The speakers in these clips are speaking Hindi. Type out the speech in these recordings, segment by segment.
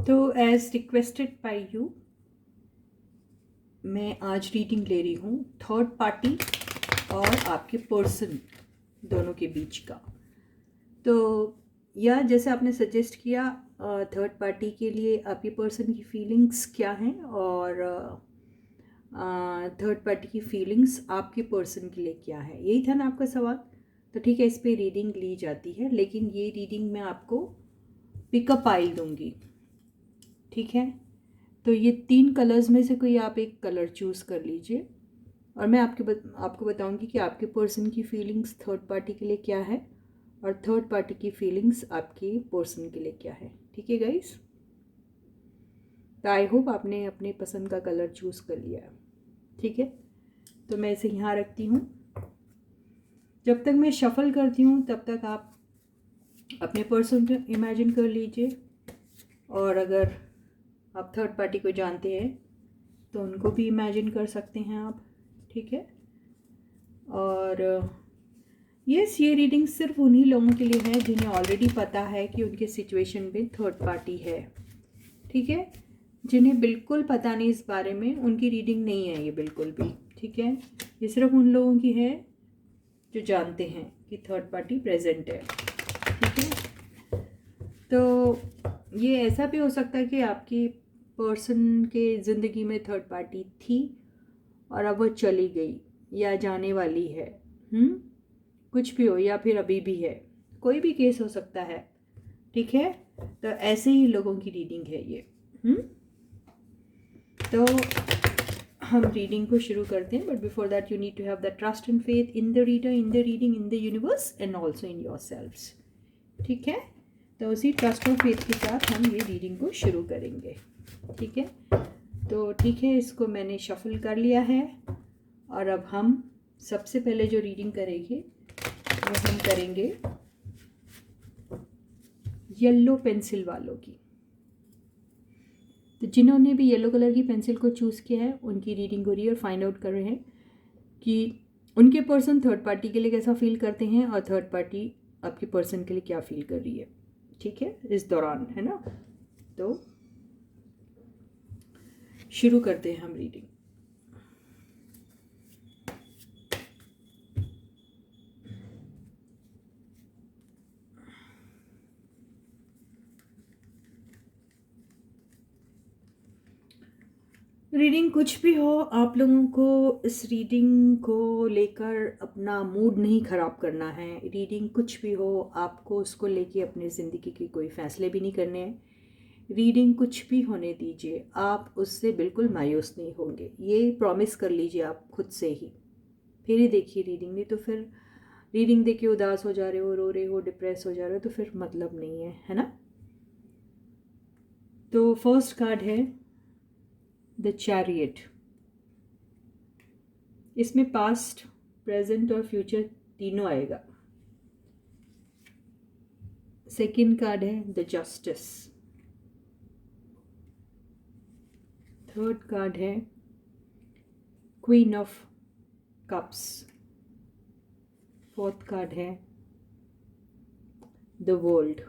तो एज रिक्वेस्टेड बाय यू, मैं आज रीडिंग ले रही हूँ थर्ड पार्टी और आपके पर्सन दोनों के बीच का। तो या जैसे आपने सजेस्ट किया, थर्ड पार्टी के लिए आपके पर्सन की फीलिंग्स क्या हैं और थर्ड पार्टी की फीलिंग्स आपके पर्सन के लिए क्या है, यही था ना आपका सवाल। तो ठीक है, इस पे रीडिंग ली जाती है, लेकिन ये रीडिंग मैं आपको पिकअप आइल दूंगी। ठीक है, तो ये 3 कलर्स में से कोई आप एक कलर चूज़ कर लीजिए और मैं आपको बताऊंगी कि आपके पर्सन की फीलिंग्स थर्ड पार्टी के लिए क्या है और थर्ड पार्टी की फीलिंग्स आपके पर्सन के लिए क्या है। ठीक है गाइस, तो आई होप आपने अपने पसंद का कलर चूज़ कर लिया है। ठीक है, तो मैं इसे यहाँ रखती हूँ। जब तक मैं शफल करती हूँ तब तक आप अपने पर्सन को इमेजिन कर लीजिए, और अगर आप थर्ड पार्टी को जानते हैं तो उनको भी इमेजिन कर सकते हैं आप। ठीक है, और यस, ये रीडिंग सिर्फ उन्हीं लोगों के लिए है जिन्हें ऑलरेडी पता है कि उनके सिचुएशन में थर्ड पार्टी है। ठीक है, जिन्हें बिल्कुल पता नहीं इस बारे में, उनकी रीडिंग नहीं है ये बिल्कुल भी। ठीक है, ये सिर्फ उन लोगों की है जो जानते हैं कि थर्ड पार्टी प्रेजेंट है। ठीक है, तो ये ऐसा भी हो सकता है कि आपकी पर्सन के ज़िंदगी में थर्ड पार्टी थी और अब वो चली गई या जाने वाली है। कुछ भी हो, या फिर अभी भी है, कोई भी केस हो सकता है। ठीक है, तो ऐसे ही लोगों की रीडिंग है ये। तो हम रीडिंग को शुरू करते हैं, but before that you need to have the trust and faith in the reader, in the reading, in the universe and also in your selves. ठीक है, तो उसी ट्रस्ट और फेथ के साथ हम ये रीडिंग को शुरू करेंगे। ठीक है, तो ठीक है, इसको मैंने शफल कर लिया है और अब हम सबसे पहले जो रीडिंग करेंगे वो हम करेंगे येलो पेंसिल वालों की। तो जिन्होंने भी येलो कलर की पेंसिल को चूज़ किया है उनकी रीडिंग हो रही है और फाइंड आउट कर रहे हैं कि उनके पर्सन थर्ड पार्टी के लिए कैसा फील करते हैं और थर्ड पार्टी आपके पर्सन के लिए क्या फील कर रही है। ठीक है, इस दौरान, है ना। तो शुरू करते हैं हम रीडिंग। रीडिंग कुछ भी हो, आप लोगों को इस रीडिंग को लेकर अपना मूड नहीं ख़राब करना है। रीडिंग कुछ भी हो, आपको उसको लेके अपनी ज़िंदगी के कोई फ़ैसले भी नहीं करने हैं। रीडिंग कुछ भी होने दीजिए, आप उससे बिल्कुल मायूस नहीं होंगे, ये प्रॉमिस कर लीजिए आप खुद से ही। फिर ही देखिए रीडिंग, नहीं तो फिर रीडिंग देख के उदास हो जा रहे हो, रो रहे हो, डिप्रेस हो जा रहे हो, तो फिर मतलब नहीं है ना। तो फर्स्ट कार्ड है द चैरियट। इसमें पास्ट, प्रेजेंट और फ्यूचर तीनों आएगा। सेकंड कार्ड है द जस्टिस। थर्ड कार्ड है queen of cups. Fourth card है द वर्ल्ड।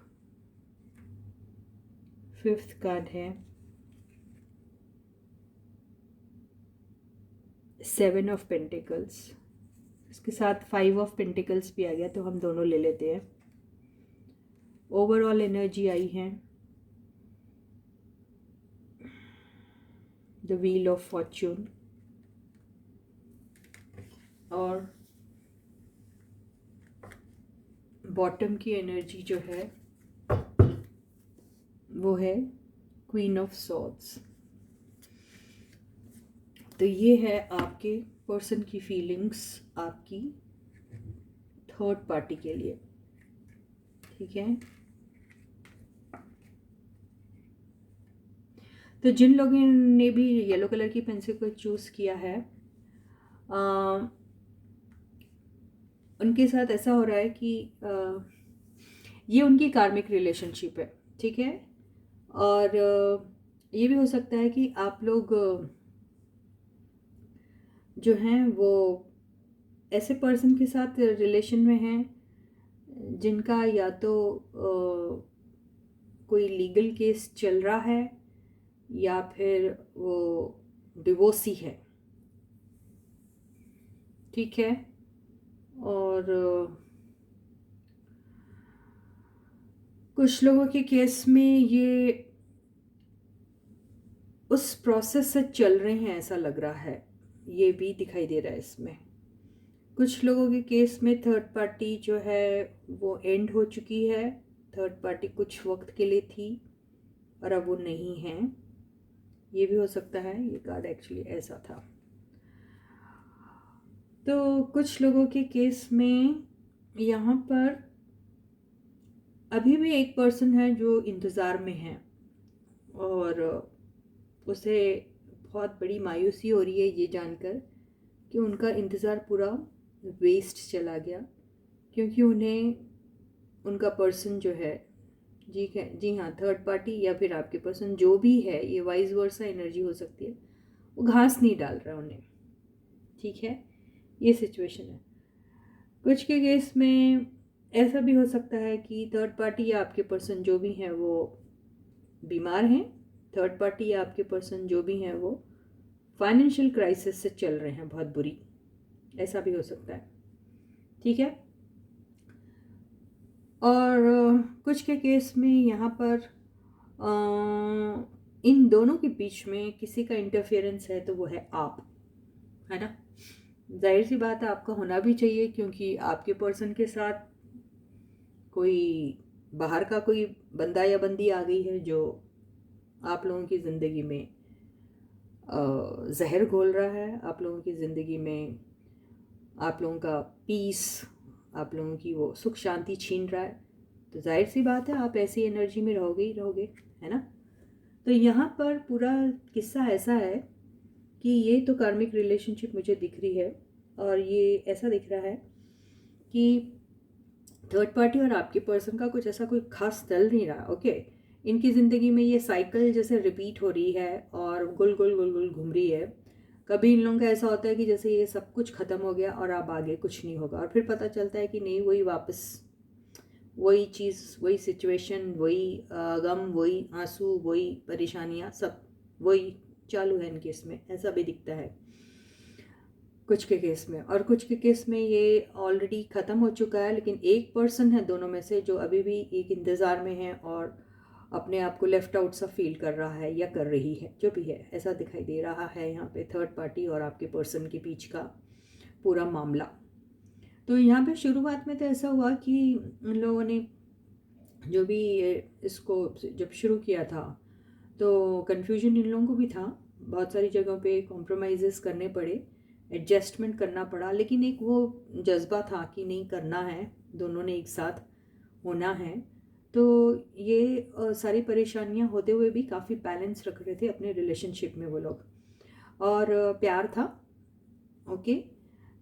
फिफ्थ कार्ड है सेवन ऑफ पेंटिकल्स। इसके साथ 5 ऑफ पेंटिकल्स भी आ गया, तो हम दोनों ले लेते हैं। ओवरऑल एनर्जी आई है द व्हील ऑफ फॉर्च्यून, और बॉटम की एनर्जी जो है वो है क्वीन ऑफ सॉर्ड्स। तो ये है आपके पर्सन की फीलिंग्स आपकी थर्ड पार्टी के लिए। ठीक है, तो जिन लोगों ने भी येलो कलर की पेंसिल को चूज़ किया है, उनके साथ ऐसा हो रहा है कि ये उनकी कार्मिक रिलेशनशिप है। ठीक है, और ये भी हो सकता है कि आप लोग जो हैं वो ऐसे पर्सन के साथ रिलेशन में हैं जिनका या तो कोई लीगल केस चल रहा है या फिर वो डिवोर्सी है, ठीक है। और कुछ लोगों के केस में ये उस प्रोसेस से चल रहे हैं ऐसा लग रहा है, ये भी दिखाई दे रहा है इसमें। कुछ लोगों के केस में थर्ड पार्टी जो है वो एंड हो चुकी है। थर्ड पार्टी कुछ वक्त के लिए थी और अब वो नहीं है, ये भी हो सकता है। ये कार्ड एक्चुअली ऐसा था। तो कुछ लोगों के केस में यहाँ पर अभी भी एक पर्सन है जो इंतज़ार में है और उसे बहुत बड़ी मायूसी हो रही है ये जानकर कि उनका इंतज़ार पूरा वेस्ट चला गया, क्योंकि उन्हें उनका पर्सन जो है, जी हाँ, थर्ड पार्टी या फिर आपके पर्सन जो भी है, ये वाइस वर्सा एनर्जी हो सकती है, वो घास नहीं डाल रहा उन्हें, ठीक है। ये सिचुएशन है। कुछ के केस में ऐसा भी हो सकता है कि थर्ड पार्टी या आपके पर्सन जो भी हैं वो बीमार हैं। थर्ड पार्टी या आपके पर्सन जो भी हैं वो फाइनेंशियल क्राइसिस से चल रहे हैं बहुत बुरी, ऐसा भी हो सकता है, ठीक है। और कुछ के केस में यहाँ पर इन दोनों के बीच में किसी का इंटरफेरेंस है तो वो है आप, है ना। जाहिर सी बात है आपका होना भी चाहिए, क्योंकि आपके पर्सन के साथ कोई बाहर का कोई बंदा या बंदी आ गई है जो आप लोगों की ज़िंदगी में जहर घोल रहा है, आप लोगों की ज़िंदगी में आप लोगों का पीस, आप लोगों की वो सुख शांति छीन रहा है। तो जाहिर सी बात है आप ऐसी एनर्जी में रहोगे ही रहोगे, है ना। तो यहाँ पर पूरा किस्सा ऐसा है कि ये तो कार्मिक रिलेशनशिप मुझे दिख रही है और ये ऐसा दिख रहा है कि थर्ड पार्टी और आपके पर्सन का कुछ ऐसा कोई खास चल नहीं रहा, ओके। इनकी ज़िंदगी में ये साइकिल जैसे रिपीट हो रही है और गुल गुल गुल गुल घूम रही है। कभी इन लोगों का ऐसा होता है कि जैसे ये सब कुछ ख़त्म हो गया और अब आगे कुछ नहीं होगा, और फिर पता चलता है कि नहीं, वही वापस वही चीज़, वही सिचुएशन, वही गम, वही आंसू, वही परेशानियाँ, सब वही चालू है इनके इसमें, ऐसा भी दिखता है कुछ के केस में। और कुछ के केस में ये ऑलरेडी ख़त्म हो चुका है, लेकिन एक पर्सन है दोनों में से जो अभी भी एक इंतज़ार में है और अपने आप को लेफ़्ट आउट सा फील कर रहा है या कर रही है, जो भी है, ऐसा दिखाई दे रहा है यहाँ पे थर्ड पार्टी और आपके पर्सन के बीच का पूरा मामला। तो यहाँ पे शुरुआत में तो ऐसा हुआ कि उन लोगों ने जो भी इसको जब शुरू किया था तो कन्फ्यूजन इन लोगों को भी था, बहुत सारी जगहों पे कॉम्प्रोमाइज़ेस करने पड़े, एडजस्टमेंट करना पड़ा, लेकिन एक वो जज्बा था कि नहीं, करना है, दोनों ने एक साथ होना है। तो ये सारी परेशानियां होते हुए भी काफ़ी बैलेंस रख रहे थे अपने रिलेशनशिप में वो लोग। और प्यार था, ओके,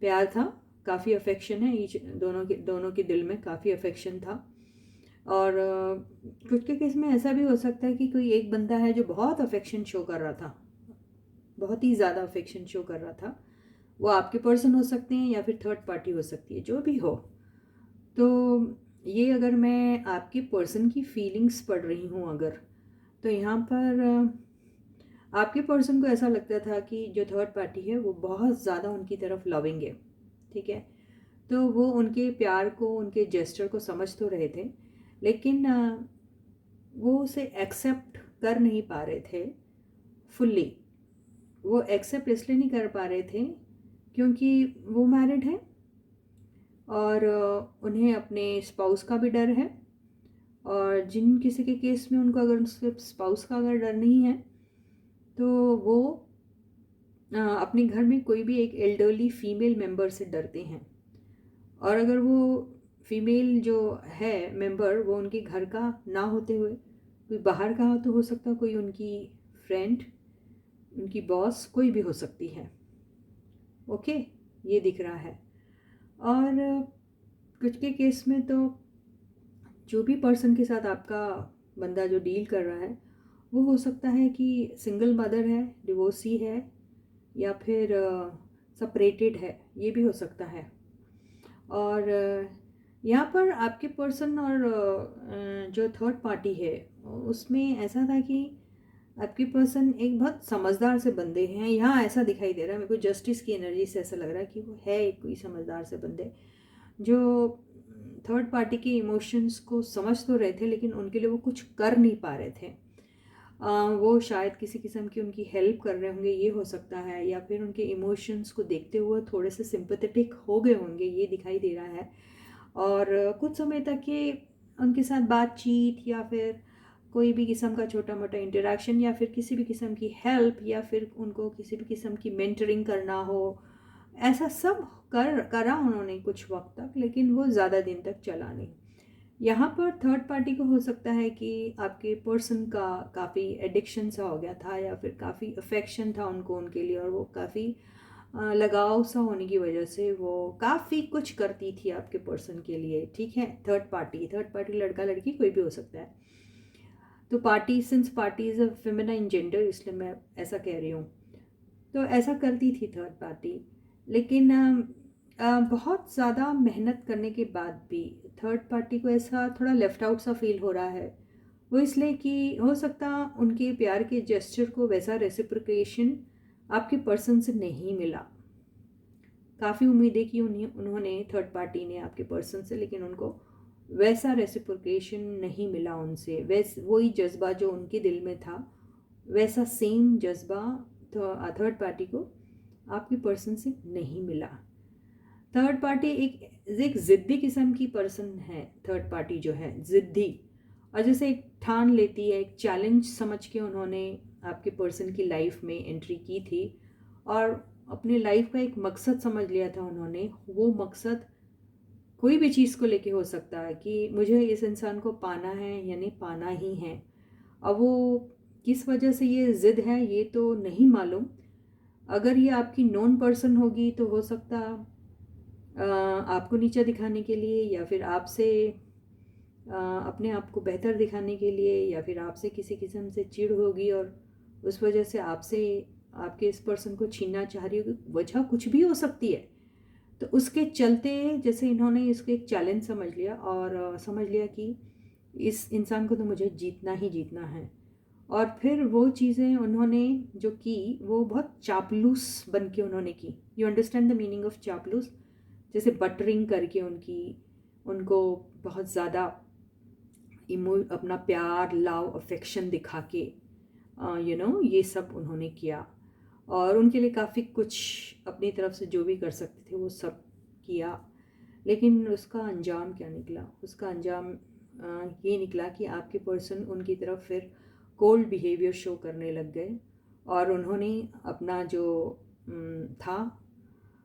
प्यार था, काफ़ी अफेक्शन है, ईच दोनों के दिल में काफ़ी अफेक्शन था। और कुछ के केस में ऐसा भी हो सकता है कि कोई एक बंदा है जो बहुत अफेक्शन शो कर रहा था, बहुत ही ज़्यादा अफेक्शन शो कर रहा था। वो आपके पर्सन हो सकते हैं या फिर थर्ड पार्टी हो सकती है, जो भी हो। तो ये अगर मैं आपके पर्सन की फीलिंग्स पढ़ रही हूँ अगर, तो यहाँ पर आपके पर्सन को ऐसा लगता था कि जो थर्ड पार्टी है वो बहुत ज़्यादा उनकी तरफ लविंग है, ठीक है। तो वो उनके प्यार को, उनके जेस्चर को समझ तो रहे थे, लेकिन वो उसे एक्सेप्ट कर नहीं पा रहे थे फुल्ली। वो एक्सेप्ट इसलिए नहीं कर पा रहे थे क्योंकि वो मैरिड है और उन्हें अपने स्पाउस का भी डर है। और जिन किसी के केस में उनको अगर उसके स्पाउस का अगर डर नहीं है तो वो अपने घर में कोई भी एक एल्डरली फीमेल मेंबर से डरते हैं। और अगर वो फीमेल जो है मेंबर वो उनके घर का ना होते हुए कोई बाहर का हो, तो हो सकता है कोई उनकी फ्रेंड, उनकी बॉस, कोई भी हो सकती है, ओके, ये दिख रहा है। और कुछ के केस में तो जो भी पर्सन के साथ आपका बंदा जो डील कर रहा है वो हो सकता है कि सिंगल मदर है, डिवोर्सी है, या फिर सेपरेटेड है, ये भी हो सकता है। और यहाँ पर आपके पर्सन और जो थर्ड पार्टी है उसमें ऐसा था कि आपके पर्सन एक बहुत समझदार से बंदे हैं। यहाँ ऐसा दिखाई दे रहा है मेरे को, जस्टिस की एनर्जी से ऐसा लग रहा है कि वो है एक कोई समझदार से बंदे जो थर्ड पार्टी के इमोशंस को समझ तो रहे थे लेकिन उनके लिए वो कुछ कर नहीं पा रहे थे। वो शायद किसी किस्म की उनकी हेल्प कर रहे होंगे, ये हो सकता है, या फिर उनके इमोशंस को देखते हुए थोड़े से सिंपैथेटिक हो गए होंगे, ये दिखाई दे रहा है। और कुछ समय तक ये उनके साथ बातचीत या फिर कोई भी किस्म का छोटा मोटा इंटरेक्शन या फिर किसी भी किस्म की हेल्प या फिर उनको किसी भी किस्म की मेंटरिंग करना हो, ऐसा सब करा उन्होंने कुछ वक्त तक, लेकिन वो ज़्यादा दिन तक चला नहीं। यहाँ पर थर्ड पार्टी को हो सकता है कि आपके पर्सन का काफ़ी एडिक्शन सा हो गया था या फिर काफ़ी अफेक्शन था उनको उनके लिए, और वो काफ़ी लगाव सा होने की वजह से वो काफ़ी कुछ करती थी आपके पर्सन के लिए। ठीक है, थर्ड पार्टी लड़का लड़की कोई भी हो सकता है। तो party, since party is a feminine gender, इसलिए मैं ऐसा कह रही हूँ। तो ऐसा करती थी थर्ड पार्टी, लेकिन बहुत ज़्यादा मेहनत करने के बाद भी थर्ड पार्टी को ऐसा थोड़ा लेफ्ट आउट सा फील हो रहा है। वो इसलिए कि हो सकता उनके प्यार के जेस्चर को वैसा रेसिप्रोकेशन आपके पर्सन से नहीं मिला। काफ़ी उम्मीदें की उन्होंने थर्ड पार्टी ने आपके पर्सन से, लेकिन उनको वैसा रेसिप्रोकेशन नहीं मिला उनसे। वही जज्बा जो उनके दिल में था वैसा सेम जज्बा थर्ड पार्टी को आपके पर्सन से नहीं मिला। थर्ड पार्टी एक ज़िद्दी किस्म की पर्सन है। थर्ड पार्टी जो है ज़िद्दी, और जैसे एक ठान लेती है, एक चैलेंज समझ के उन्होंने आपके पर्सन की लाइफ में एंट्री की थी और अपने लाइफ का एक मकसद समझ लिया था उन्होंने। वो मकसद कोई भी चीज़ को लेके हो सकता है कि मुझे इस इंसान को पाना है यानी पाना ही है। अब वो किस वजह से ये ज़िद है ये तो नहीं मालूम। अगर ये आपकी नॉन पर्सन होगी तो हो सकता आपको नीचा दिखाने के लिए, या फिर आपसे अपने आप को बेहतर दिखाने के लिए, या फिर आपसे किसी किस्म से चिढ़ होगी और उस वजह से आपसे आपके इस पर्सन को छीनना चाह रही होगी। वजह कुछ भी हो सकती है। तो उसके चलते जैसे इन्होंने इसको एक चैलेंज समझ लिया और समझ लिया कि इस इंसान को तो मुझे जीतना ही जीतना है। और फिर वो चीज़ें उन्होंने जो की वो बहुत चापलूस बन के उन्होंने की। You understand the meaning of चापलूस? जैसे बटरिंग करके उनको बहुत ज़्यादा अपना प्यार, लव, अफेक्शन दिखा के ये सब उन्होंने किया, और उनके लिए काफ़ी कुछ अपनी तरफ से जो भी कर सकते थे वो सब किया। लेकिन उसका अंजाम क्या निकला? उसका अंजाम ये निकला कि आपके पर्सन उनकी तरफ फिर कोल्ड बिहेवियर शो करने लग गए, और उन्होंने अपना जो था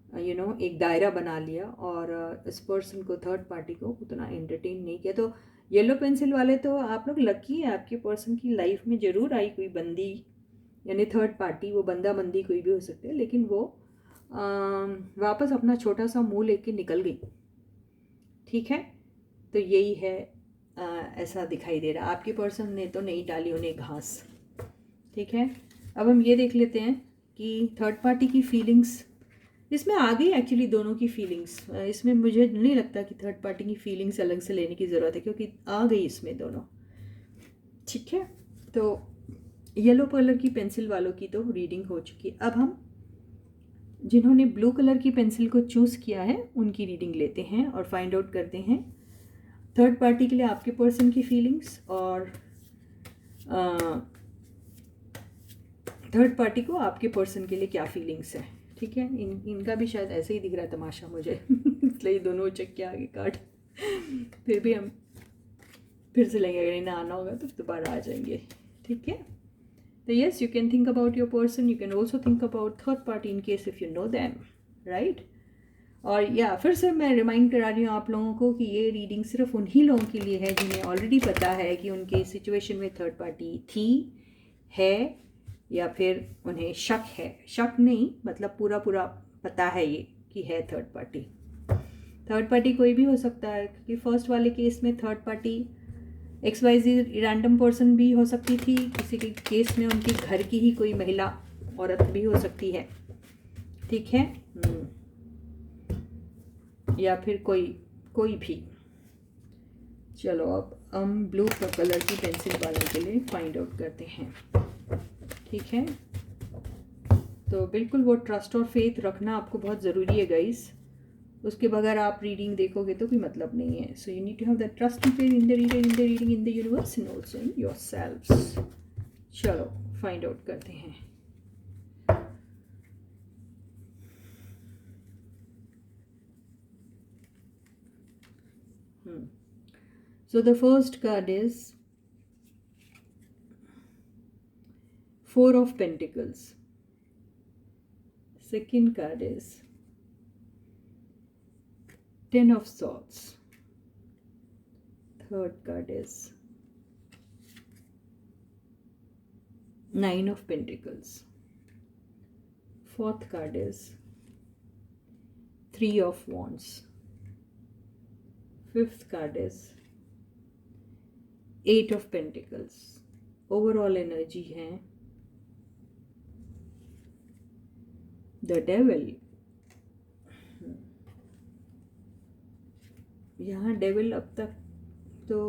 एक दायरा बना लिया, और इस पर्सन को, थर्ड पार्टी को, उतना एंटरटेन नहीं किया। तो येलो पेंसिल वाले तो आप लोग लकी है, आपके पर्सन की लाइफ में ज़रूर आई कोई बंदी यानी थर्ड पार्टी। वो बंदा बंदी कोई भी हो सकते हैं, लेकिन वो वापस अपना छोटा सा मुंह लेके निकल गई। ठीक है, तो यही है। ऐसा दिखाई दे रहा, आपके पर्सन ने तो नहीं डाली उन्हें घास। ठीक है, अब हम ये देख लेते हैं कि थर्ड पार्टी की फीलिंग्स इसमें आ गई। एक्चुअली दोनों की फीलिंग्स इसमें मुझे नहीं लगता कि थर्ड पार्टी की फीलिंग्स अलग से लेने की ज़रूरत है, क्योंकि आ गई इसमें दोनों। ठीक है, तो येलो कलर की पेंसिल वालों की तो रीडिंग हो चुकी। अब हम जिन्होंने ब्लू कलर की पेंसिल को चूज़ किया है उनकी रीडिंग लेते हैं और फाइंड आउट करते हैं थर्ड पार्टी के लिए आपके पर्सन की फीलिंग्स, और थर्ड पार्टी को आपके पर्सन के लिए क्या फीलिंग्स है। ठीक है, इनका भी शायद ऐसे ही दिख रहा है तमाशा मुझे इसलिए दोनों चेक के आगे काट फिर भी हम फिर से लेंगे, अगर इन्हें आना होगा तो दोबारा आ जाएंगे। ठीक है, तो yes, you can think about your person, you can also think about third party in case if you know them, right. और या फिर से मैं रिमाइंड करा रही हूँ आप लोगों को कि ये रीडिंग सिर्फ उन्हीं लोगों के लिए है जिन्हें ऑलरेडी पता है कि उनके सिचुएशन में थर्ड पार्टी थी, है, या फिर उन्हें शक है। शक नहीं, मतलब पूरा पूरा पता है ये कि है थर्ड पार्टी। थर्ड पार्टी कोई भी हो सकता है, क्योंकि फर्स्ट वाले केस में third party XYZ random person भी हो सकती थी, किसी के केस में उनके घर की ही कोई महिला औरत भी हो सकती है। ठीक है, या फिर कोई भी। चलो अब हम ब्लू कलर की पेंसिल वालों के लिए फाइंड आउट करते हैं। ठीक है, तो बिल्कुल वो ट्रस्ट और फेथ रखना आपको बहुत ज़रूरी है गाइस। उसके बगैर आप रीडिंग देखोगे तो कोई मतलब नहीं है। So you need to have that trust and faith in the reader, in the reading, in the universe and also in yourselves. चलो फाइंड आउट करते हैं। So the first card is Four of Pentacles. Second card is Ten of Swords. Third card is Nine of Pentacles. Fourth card is Three of Wands. Fifth card is Eight of Pentacles. Overall energy है The Devil. यहाँ डेविल अब तक तो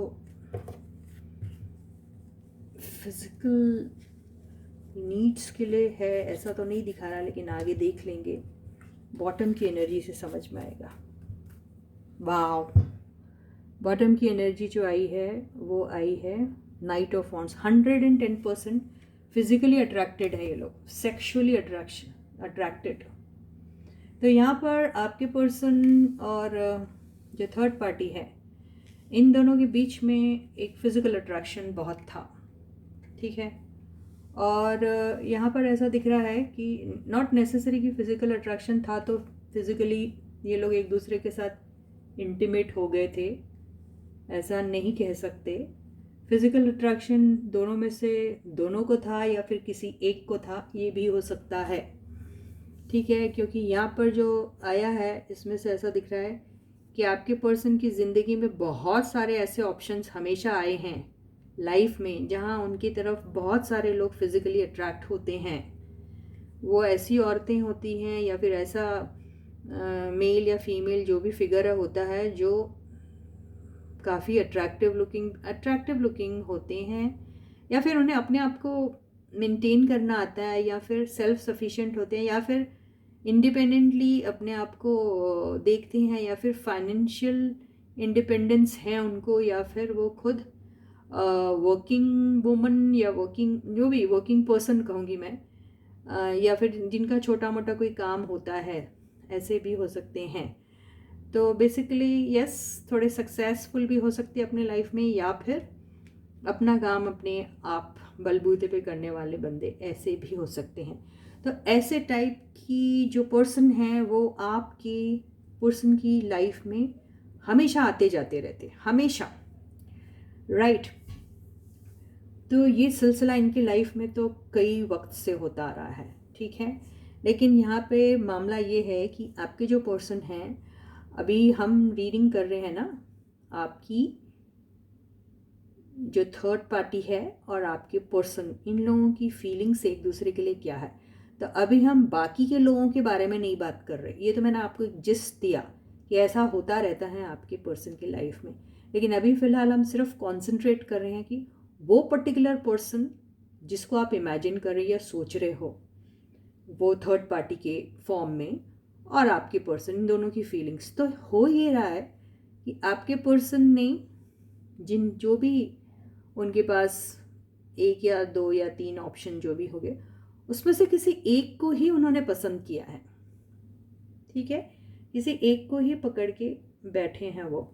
फिजिकल नीड्स के लिए है ऐसा तो नहीं दिखा रहा, लेकिन आगे देख लेंगे। बॉटम की एनर्जी से समझ में आएगा। वाव, बॉटम की एनर्जी जो आई है वो आई है night of wands. 110% physically attracted है ये लोग, सेक्सुअली अट्रैक्टेड। तो यहाँ पर आपके पर्सन और जो थर्ड पार्टी है, इन दोनों के बीच में एक फिजिकल अट्रैक्शन बहुत था। ठीक है, और यहाँ पर ऐसा दिख रहा है कि नॉट नेसेसरी कि फिजिकल अट्रैक्शन था तो फिजिकली ये लोग एक दूसरे के साथ इंटीमेट हो गए थे, ऐसा नहीं कह सकते। फिजिकल अट्रैक्शन दोनों में से दोनों को था या फिर किसी एक को था, ये भी हो सकता है। ठीक है, क्योंकि यहाँ पर जो आया है इसमें से ऐसा दिख रहा है कि आपके पर्सन की ज़िंदगी में बहुत सारे ऐसे ऑप्शंस हमेशा आए हैं लाइफ में जहाँ उनकी तरफ बहुत सारे लोग फिज़िकली अट्रैक्ट होते हैं। वो ऐसी औरतें होती हैं या फिर ऐसा मेल या फीमेल जो भी फिगर होता है जो काफ़ी अट्रैक्टिव लुकिंग होते हैं, या फिर उन्हें अपने आप को मेंटेन करना आता है, या फिर सेल्फ सफिशिएंट होते हैं, या फिर इंडिपेंडेंटली अपने आप को देखते हैं, या फिर फाइनेंशियल इंडिपेंडेंस है उनको, या फिर वो खुद वर्किंग वुमन या वर्किंग पर्सन कहूँगी मैं, या फिर जिनका छोटा मोटा कोई काम होता है, ऐसे भी हो सकते हैं। तो बेसिकली यस, थोड़े सक्सेसफुल भी हो सकते हैं अपने लाइफ में, या फिर अपना काम अपने आप बलबूते पे करने वाले बंदे ऐसे भी हो सकते हैं। तो ऐसे टाइप की जो पर्सन है वो आपकी पर्सन की लाइफ में हमेशा आते जाते रहते, हमेशा, राइट। तो ये सिलसिला इनकी लाइफ में तो कई वक्त से होता आ रहा है। ठीक है, लेकिन यहाँ पे मामला ये है कि आपके जो पर्सन हैं, अभी हम रीडिंग कर रहे हैं ना, आपकी जो थर्ड पार्टी है और आपके पर्सन, इन लोगों की फीलिंग्स एक दूसरे के लिए क्या है। तो अभी हम बाकी के लोगों के बारे में नहीं बात कर रहे, ये तो मैंने आपको एक जिस्ट दिया कि ऐसा होता रहता है आपके पर्सन की लाइफ में। लेकिन अभी फ़िलहाल हम सिर्फ कॉन्सेंट्रेट कर रहे हैं कि वो पर्टिकुलर पर्सन जिसको आप इमेजिन कर रहे या सोच रहे हो, वो थर्ड पार्टी के फॉर्म में, और आपके पर्सन, इन दोनों की फीलिंग्स। तो हो ये रहा है कि आपके पर्सन ने जो भी उनके पास एक या दो या तीन ऑप्शन जो भी हो गए, उसमें से किसी एक को ही उन्होंने पसंद किया है। ठीक है, किसी एक को ही पकड़ के बैठे हैं वो।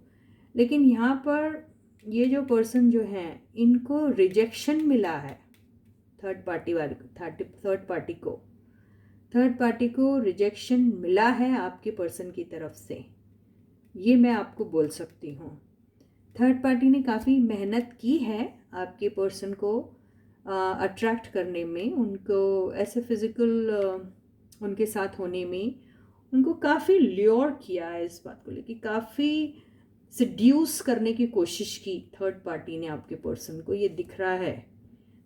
लेकिन यहाँ पर ये जो पर्सन जो हैं, इनको रिजेक्शन मिला है थर्ड पार्टी को रिजेक्शन मिला है आपके पर्सन की तरफ से, ये मैं आपको बोल सकती हूँ। थर्ड पार्टी ने काफ़ी मेहनत की है आपके पर्सन को अट्रैक्ट करने में, उनको ऐसे फिज़िकल उनके साथ होने में उनको काफ़ी ल्योर किया है, इस बात को लेकर काफ़ी सिड्यूस करने की कोशिश की थर्ड पार्टी ने आपके पर्सन को, ये दिख रहा है।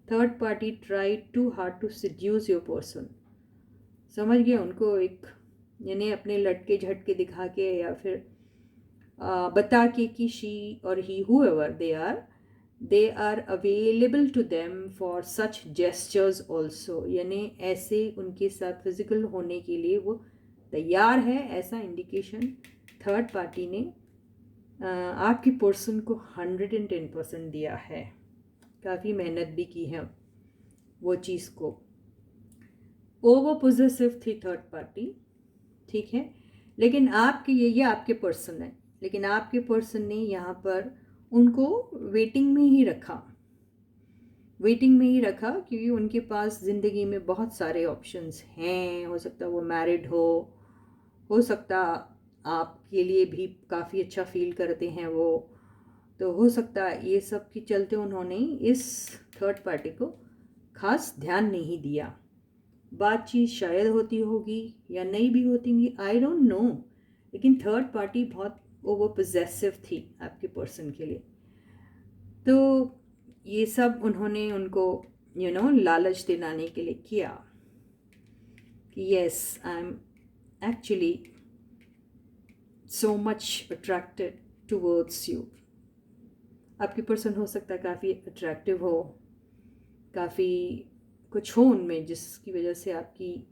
Third party try to hard to seduce your person, समझ गए, उनको एक यानी अपने लटके झटके दिखा के या फिर बता के कि शी और ही whoever they are available to them for such gestures also, यानी ऐसे उनके साथ फिजिकल होने के लिए वो तैयार है, ऐसा इंडिकेशन थर्ड पार्टी ने आपकी पर्सन को 110% दिया है। काफ़ी मेहनत भी की है वो चीज़ को। ओवर पोजेसिव थी थर्ड पार्टी, ठीक है, लेकिन आपके ये आपके पर्सन है, लेकिन आपके पर्सन ने यहाँ पर उनको वेटिंग में ही रखा, वेटिंग में ही रखा, क्योंकि उनके पास ज़िंदगी में बहुत सारे ऑप्शंस हैं। हो सकता है वो मैरिड हो सकता आपके लिए भी काफ़ी अच्छा फील करते हैं वो, तो हो सकता है ये सब के चलते उन्होंने इस थर्ड पार्टी को खास ध्यान नहीं दिया। बातचीत शायद होती होगी या नहीं भी होती, आई डोंट नो, लेकिन थर्ड पार्टी बहुत ओवर पोजेसिव थी आपके पर्सन के लिए। तो ये सब उन्होंने उनको लालच दिलाने के लिए किया कि yes I am actually so much attracted towards you. आपकी पर्सन हो सकता है काफ़ी अट्रैक्टिव हो, काफ़ी कुछ हो उनमें जिसकी वजह से आपकी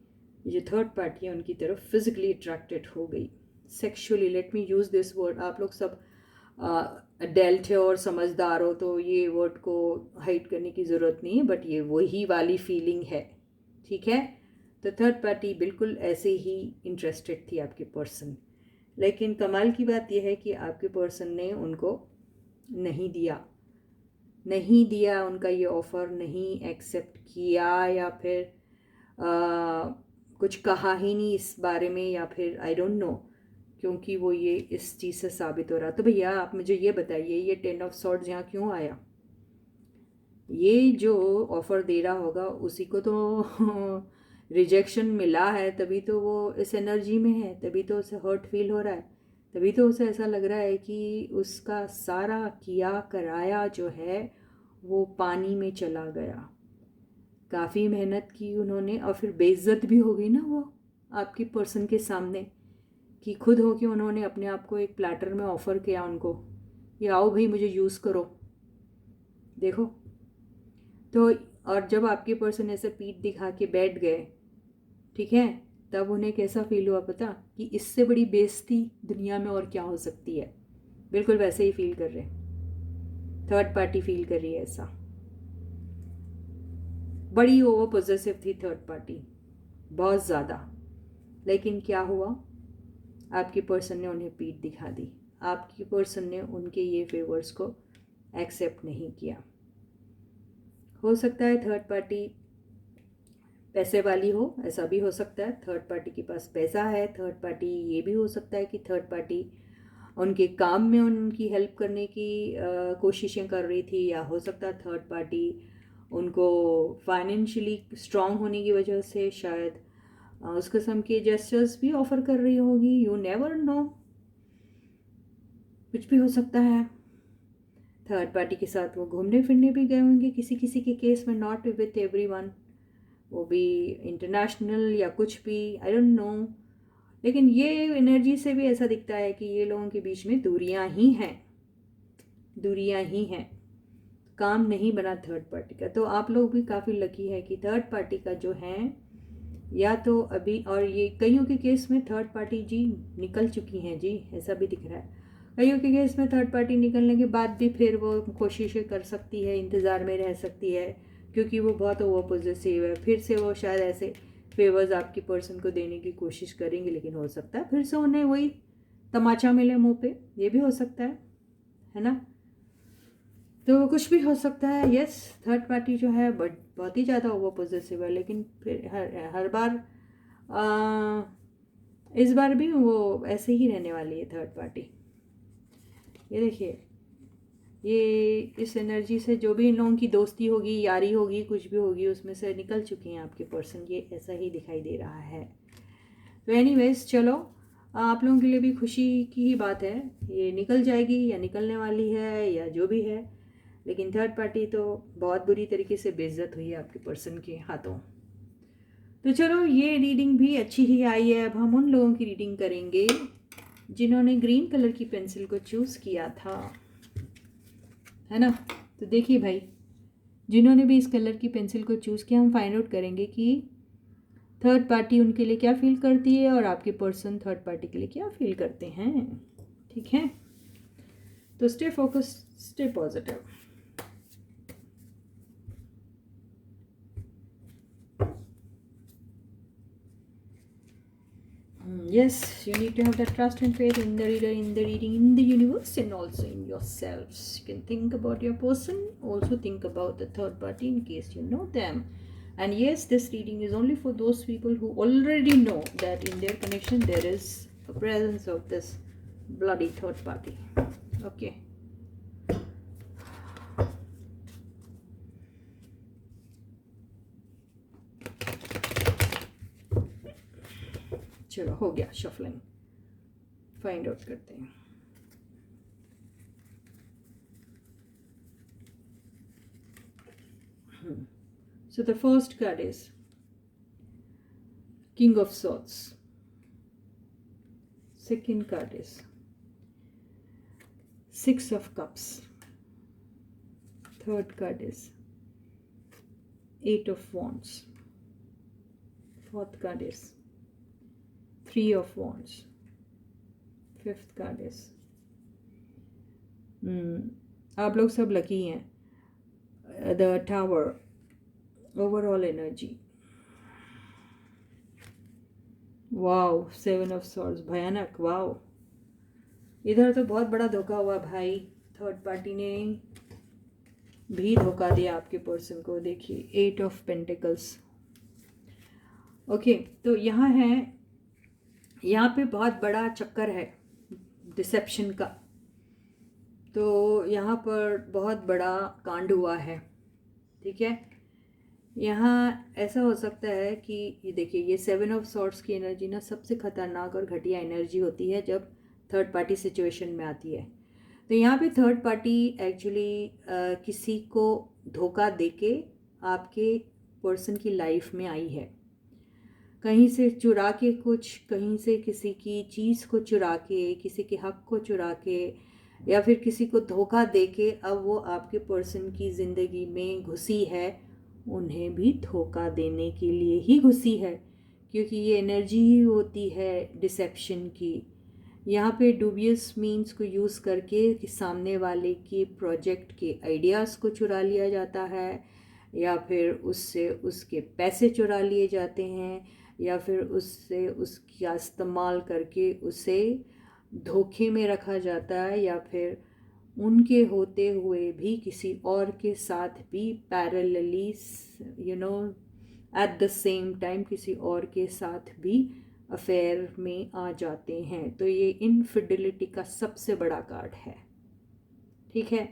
जो थर्ड पार्टी है उनकी तरफ फिजिकली अट्रैक्टेड हो गई, sexually, let me use this word. आप लोग सब अडल्ट है और समझदार हो तो ये वर्ड को हाइड करने की ज़रूरत नहीं है, बट ये वही वाली फीलिंग है, ठीक है। तो थर्ड पार्टी बिल्कुल ऐसे ही इंटरेस्टेड थी आपके पर्सन, लेकिन कमाल की बात यह है कि आपके पर्सन ने उनको नहीं दिया, उनका ये ऑफ़र नहीं एक्सेप्ट किया, या फिर कुछ कहा ही नहीं इस बारे में, या फिर आई डोंट नो, क्योंकि वो ये इस चीज़ से साबित हो रहा। तो भैया आप मुझे ये बताइए, ये 10 ऑफ सॉर्ड्स यहाँ क्यों आया? ये जो ऑफ़र दे रहा होगा उसी को तो रिजेक्शन मिला है, तभी तो वो इस एनर्जी में है, तभी तो उसे हर्ट फील हो रहा है, तभी तो उसे ऐसा लग रहा है कि उसका सारा किया कराया जो है वो पानी में चला गया। काफ़ी मेहनत की उन्होंने, और फिर बेइज्जत भी हो गई ना वो आपके पर्सन के सामने, कि खुद हो कि उन्होंने अपने आप को एक प्लेटर में ऑफ़र किया उनको, ये आओ भाई मुझे यूज़ करो, देखो। तो और जब आपके पर्सन ऐसे पीठ दिखा के बैठ गए, ठीक है, तब उन्हें कैसा फील हुआ पता, कि इससे बड़ी बेइज्जती दुनिया में और क्या हो सकती है। बिल्कुल वैसे ही फील कर रहे, थर्ड पार्टी फील कर रही है ऐसा। बड़ी ओवर पॉजिटिव थी थर्ड पार्टी, बहुत ज़्यादा, लेकिन क्या हुआ, आपके पर्सन ने उन्हें पीठ दिखा दी, आपके पर्सन ने उनके ये फेवर्स को एक्सेप्ट नहीं किया। हो सकता है थर्ड पार्टी पैसे वाली हो, ऐसा भी हो सकता है, थर्ड पार्टी के पास पैसा है, थर्ड पार्टी ये भी हो सकता है कि थर्ड पार्टी उनके काम में उनकी हेल्प करने की कोशिशें कर रही थी, या हो सकता है थर्ड पार्टी उनको फाइनेंशियली स्ट्रांग होने की वजह से शायद उस किस्म के जेस्चर्स भी ऑफ़र कर रही होगी, यू नेवर नो, कुछ भी हो सकता है। थर्ड पार्टी के साथ वो घूमने फिरने भी गए होंगे किसी किसी के केस में, नॉट विथ एवरीवन, वो भी इंटरनेशनल या कुछ भी, आई डोंट नो, लेकिन ये एनर्जी से भी ऐसा दिखता है कि ये लोगों के बीच में दूरियां ही हैं, काम नहीं बना थर्ड पार्टी का। तो आप लोग भी काफ़ी लकी है कि थर्ड पार्टी का जो है, या तो अभी, और ये कईयों के केस में थर्ड पार्टी जी निकल चुकी हैं जी, ऐसा भी दिख रहा है। कईयों के केस में थर्ड पार्टी निकलने के बाद भी फिर वो कोशिशें कर सकती है, इंतज़ार में रह सकती है, क्योंकि वो बहुत ओवर पॉजिटिव है। फिर से वो शायद ऐसे फेवर्स आपकी पर्सन को देने की कोशिश करेंगे, लेकिन हो सकता है फिर से उन्हें वही तमाचा मिले मुंह पे, ये भी हो सकता है ना। तो कुछ भी हो सकता है। यस, थर्ड पार्टी जो है बट बहुत ही ज़्यादा ओवर पॉजिटिव है, लेकिन फिर हर बार इस बार भी वो ऐसे ही रहने वाली है थर्ड पार्टी। ये देखिए, ये इस एनर्जी से जो भी इन लोगों की दोस्ती होगी, यारी होगी, कुछ भी होगी, उसमें से निकल चुके हैं आपके पर्सन, ये ऐसा ही दिखाई दे रहा है। तो एनीवेज चलो, आप लोगों के लिए भी खुशी की ही बात है, ये निकल जाएगी या निकलने वाली है या जो भी है, लेकिन थर्ड पार्टी तो बहुत बुरी तरीके से बेइज्जत हुई है आपके पर्सन के हाथों। तो चलो, ये रीडिंग भी अच्छी ही आई है। अब हम उन लोगों की रीडिंग करेंगे जिन्होंने ग्रीन कलर की पेंसिल को चूज़ किया था, है ना, तो देखिए भाई, जिन्होंने भी इस कलर की पेंसिल को चूज़ किया, हम फाइंड आउट करेंगे कि थर्ड पार्टी उनके लिए क्या फील करती है और आपके पर्सन थर्ड पार्टी के लिए क्या फील करते हैं। ठीक है, तो stay focus, stay positive. Yes, you need to have that trust and faith in the reader, in the reading, in the universe, and also in yourselves. You can think about your person, also think about the third party in case you know them. And yes, this reading is only for those people who already know that in their connection there is a presence of this bloody third party. Okay. चलो हो गया शफलिंग, फाइंड आउट करते हैं। So the first card is King of Swords. Second card is Six of Cups. Third card is Eight of Wands. Fourth card is Three of Wands. Fifth card is आप लोग सब लकी हैं। The tower, overall energy, wow, seven of swords, भयानक, वाओ। इधर तो बहुत बड़ा धोखा हुआ भाई, थर्ड पार्टी ने भी धोखा दिया आपके पर्सन को। देखिए, एट ऑफ पेंटिकल्स। ओके, तो यहाँ है, यहाँ पे बहुत बड़ा चक्कर है डिसेप्शन का, तो यहाँ पर बहुत बड़ा कांड हुआ है। ठीक है, यहाँ ऐसा हो सकता है कि ये देखिए, ये सेवन ऑफ सॉर्ड्स की एनर्जी ना सबसे खतरनाक और घटिया एनर्जी होती है जब थर्ड पार्टी सिचुएशन में आती है। तो यहाँ पे थर्ड पार्टी एक्चुअली किसी को धोखा देके आपके पर्सन की लाइफ में आई है, कहीं से चुरा के कुछ, कहीं से किसी की चीज़ को चुरा के, किसी के हक को चुरा के, या फिर किसी को धोखा देके अब वो आपके पर्सन की ज़िंदगी में घुसी है। उन्हें भी धोखा देने के लिए ही घुसी है, क्योंकि ये एनर्जी ही होती है डिसेप्शन की। यहाँ पे डूबियस मीन्स को यूज़ करके कि सामने वाले के प्रोजेक्ट के आइडियाज़ को चुरा लिया जाता है, या फिर उससे उसके पैसे चुरा लिए जाते हैं, या फिर उससे उसका इस्तेमाल करके उसे धोखे में रखा जाता है, या फिर उनके होते हुए भी किसी और के साथ भी parallelly, at the same time किसी और के साथ भी अफेयर में आ जाते हैं। तो ये इनफिडिलिटी का सबसे बड़ा कार्ड है। ठीक है,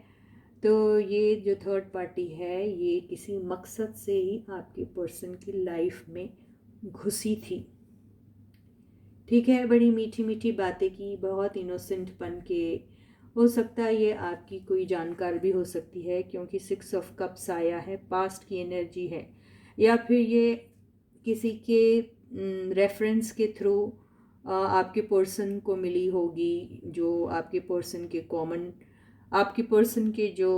तो ये जो थर्ड पार्टी है, ये किसी मकसद से ही आपके पर्सन की लाइफ में घुसी थी। ठीक है, बड़ी मीठी मीठी बातें की, बहुत इनोसेंट बन के। हो सकता है ये आपकी कोई जानकार भी हो सकती है, क्योंकि सिक्स ऑफ कप्स आया है, पास्ट की एनर्जी है, या फिर ये किसी के रेफरेंस के थ्रू आपके पर्सन को मिली होगी, जो आपके पर्सन के कॉमन, आपके पर्सन के जो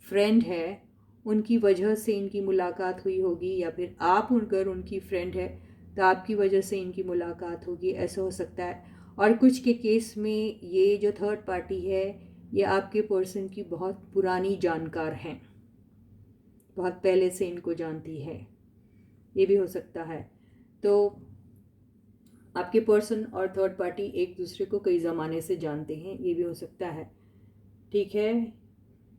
फ्रेंड है उनकी वजह से इनकी मुलाकात हुई होगी, या फिर आप अगर उनकी फ्रेंड है तो आपकी वजह से इनकी मुलाकात होगी, ऐसा हो सकता है। और कुछ के केस में ये जो थर्ड पार्टी है, ये आपके पर्सन की बहुत पुरानी जानकार हैं, बहुत पहले से इनको जानती है, ये भी हो सकता है। तो आपके पर्सन और थर्ड पार्टी एक दूसरे को कई ज़माने से जानते हैं, ये भी हो सकता है। ठीक है,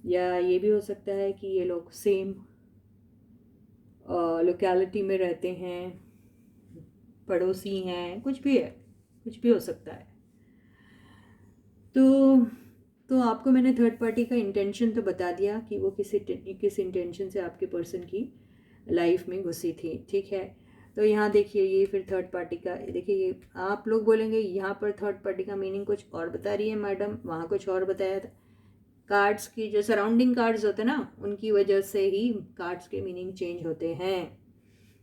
या ये भी हो सकता है कि ये लोग सेम लोकेलिटी में रहते हैं, पड़ोसी हैं, कुछ भी है, कुछ भी हो सकता है। तो आपको मैंने थर्ड पार्टी का इंटेंशन तो बता दिया कि वो किस इंटेंशन से आपके पर्सन की लाइफ में घुसी थी। ठीक है, तो यहाँ देखिए, ये फिर थर्ड पार्टी का देखिए, ये आप लोग बोलेंगे यहाँ पर थर्ड पार्टी का मीनिंग कुछ और बता रही है मैडम, वहाँ कुछ और बताया था। कार्ड्स की जो सराउंडिंग कार्ड्स होते हैं ना, उनकी वजह से ही कार्ड्स के मीनिंग चेंज होते हैं।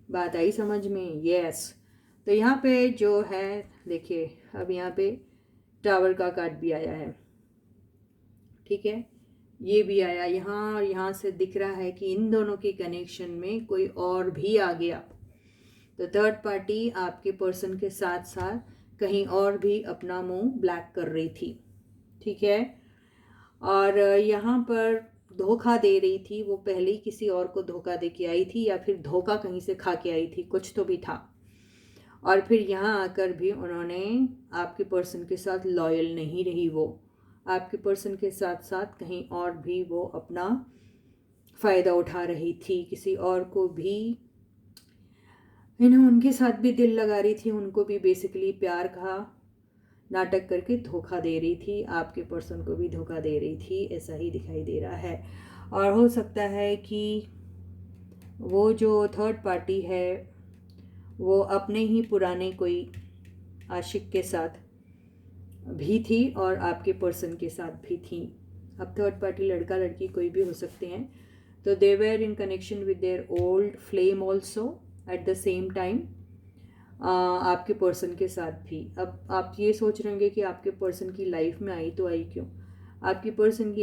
बात आई समझ में? यस। तो यहाँ पे जो है देखिए, अब यहाँ पे टावर का कार्ड भी आया है, ठीक है, ये भी आया यहाँ, और यहाँ से दिख रहा है कि इन दोनों के कनेक्शन में कोई और भी आ गया। तो थर्ड पार्टी आपके पर्सन के साथ साथ कहीं और भी अपना मुंह ब्लैक कर रही थी, ठीक है। और यहाँ पर धोखा दे रही थी, वो पहले ही किसी और को धोखा दे के आई थी, या फिर धोखा कहीं से खा के आई थी, कुछ तो भी था। और फिर यहाँ आकर भी उन्होंने आपके पर्सन के साथ लॉयल नहीं रही, वो आपके पर्सन के साथ साथ कहीं और भी वो अपना फ़ायदा उठा रही थी, किसी और को भी उनके साथ भी दिल लगा रही थी, उनको भी बेसिकली प्यार का नाटक करके धोखा दे रही थी, आपके पर्सन को भी धोखा दे रही थी, ऐसा ही दिखाई दे रहा है। और हो सकता है कि वो जो थर्ड पार्टी है वो अपने ही पुराने कोई आशिक के साथ भी थी और आपके पर्सन के साथ भी थी। अब थर्ड पार्टी लड़का लड़की कोई भी हो सकते हैं। तो they were in connection with their old flame also at the same time, आपके पर्सन के साथ भी। अब आप ये सोच रहे होंगे कि आपके पर्सन की लाइफ में आई तो आई क्यों? आपकी पर्सन की